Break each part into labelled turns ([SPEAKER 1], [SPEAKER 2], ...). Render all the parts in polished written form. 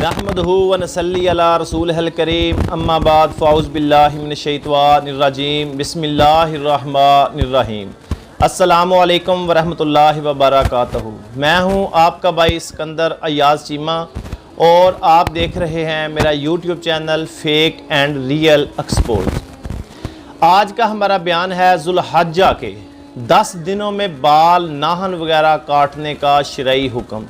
[SPEAKER 1] نحمدہ و نصلی علی رسولہ الکریم اما بعد فاعوذ باللہ من الشیطان الرجیم بسم اللہ الرحمن الرحیم۔ السلام علیکم ورحمۃ اللہ وبرکاتہ۔ میں ہوں آپ کا بھائی اسکندر ایاز چیمہ اور آپ دیکھ رہے ہیں میرا YouTube channel fake and real expose. آج کا ہمارا بیان ہے ذو الحجہ کے 10 دنوں میں بال ناخن وغیرہ کاٹنے کا شرعی حکم۔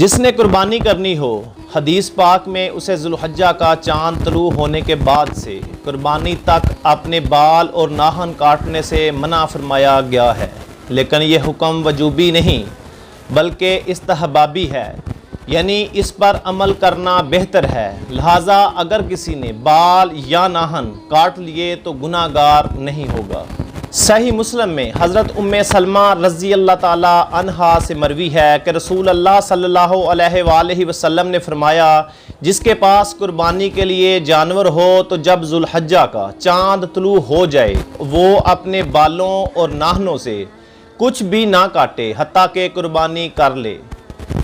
[SPEAKER 1] جس نے قربانی کرنی ہو، حدیث پاک میں اسے ذو الحجہ کا چاند طلوع ہونے کے بعد سے قربانی تک اپنے بال اور ناخن کاٹنے سے منع فرمایا گیا ہے، لیکن یہ حکم وجوبی نہیں بلکہ استحبابی ہے، یعنی اس پر عمل کرنا بہتر ہے۔ لہٰذا اگر کسی نے بال یا ناخن کاٹ لیے تو گناہ گار نہیں ہوگا۔ صحیح مسلم میں حضرت ام سلمہ رضی اللہ تعالی عنہا سے مروی ہے کہ رسول اللہ صلی اللہ علیہ وآلہ وسلم نے فرمایا، جس کے پاس قربانی کے لیے جانور ہو تو جب ذو الحجہ کا چاند طلوع ہو جائے وہ اپنے بالوں اور ناخنوں سے کچھ بھی نہ کاٹے حتیٰ کہ قربانی کر لے۔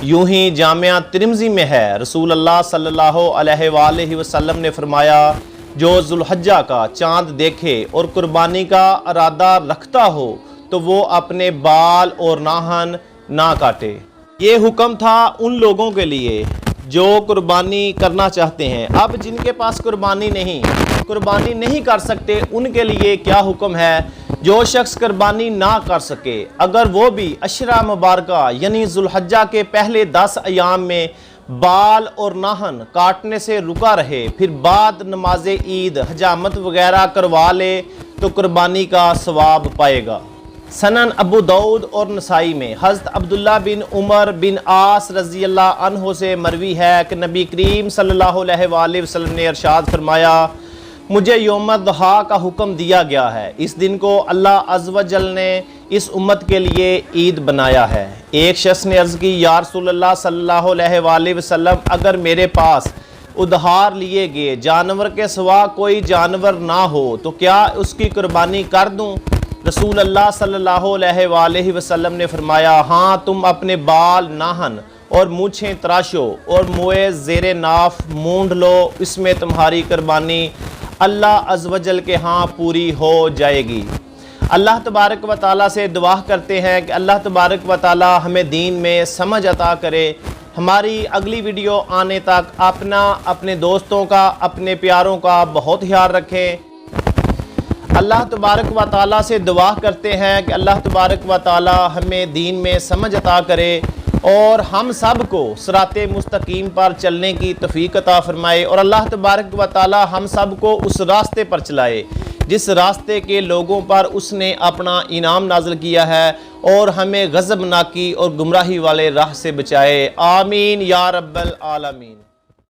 [SPEAKER 1] یوں ہی جامعہ ترمذی میں ہے، رسول اللہ صلی اللہ علیہ وآلہ وسلم نے فرمایا، جو ذو الحجہ کا چاند دیکھے اور قربانی کا ارادہ رکھتا ہو تو وہ اپنے بال اور ناخن نہ کاٹے۔ یہ حکم تھا ان لوگوں کے لیے جو قربانی کرنا چاہتے ہیں۔ اب جن کے پاس قربانی نہیں کر سکتے ان کے لیے کیا حکم ہے؟ جو شخص قربانی نہ کر سکے اگر وہ بھی عشرہ مبارکہ یعنی ذو الحجہ کے پہلے 10 ایام میں بال اور ناخن کاٹنے سے رکا رہے، پھر بعد نماز عید حجامت وغیرہ کروا لے تو قربانی کا ثواب پائے گا۔ سنن ابو داؤد اور نسائی میں حضرت عبداللہ بن عمر بن عاص رضی اللہ عنہ سے مروی ہے کہ نبی کریم صلی اللہ علیہ وآلہ وسلم نے ارشاد فرمایا، مجھے یوم الضحیٰ کا حکم دیا گیا ہے، اس دن کو اللہ عز و جل نے اس امت کے لیے عید بنایا ہے۔ ایک شخص نے عرض کی، یا رسول اللہ صلی اللہ علیہ وآلہ وسلم، اگر میرے پاس ادھار لیے گئے جانور کے سوا کوئی جانور نہ ہو تو کیا اس کی قربانی کر دوں؟ رسول اللہ صلی اللہ علیہ وآلہ وسلم نے فرمایا، ہاں، تم اپنے بال ناخن اور مونچھیں تراشو اور موئے زیر ناف مونڈ لو، اس میں تمہاری قربانی اللہ عز و جل کے ہاں پوری ہو جائے گی۔ اللہ تبارک و تعالیٰ سے دعا کرتے ہیں کہ اللہ تبارک و تعالیٰ ہمیں دین میں سمجھ عطا کرے۔ ہماری اگلی ویڈیو آنے تک اپنے دوستوں کا، اپنے پیاروں کا بہت خیال رکھیں۔ اللہ تبارک و تعالیٰ سے دعا کرتے ہیں کہ اللہ تبارک و تعالیٰ ہمیں دین میں سمجھ عطا کرے اور ہم سب کو صراط مستقیم پر چلنے کی توفیق عطا فرمائے، اور اللہ تبارک و تعالیٰ ہم سب کو اس راستے پر چلائے جس راستے کے لوگوں پر اس نے اپنا انعام نازل کیا ہے، اور ہمیں غضب ناکی اور گمراہی والے راہ سے بچائے۔ آمین یا رب العالمین۔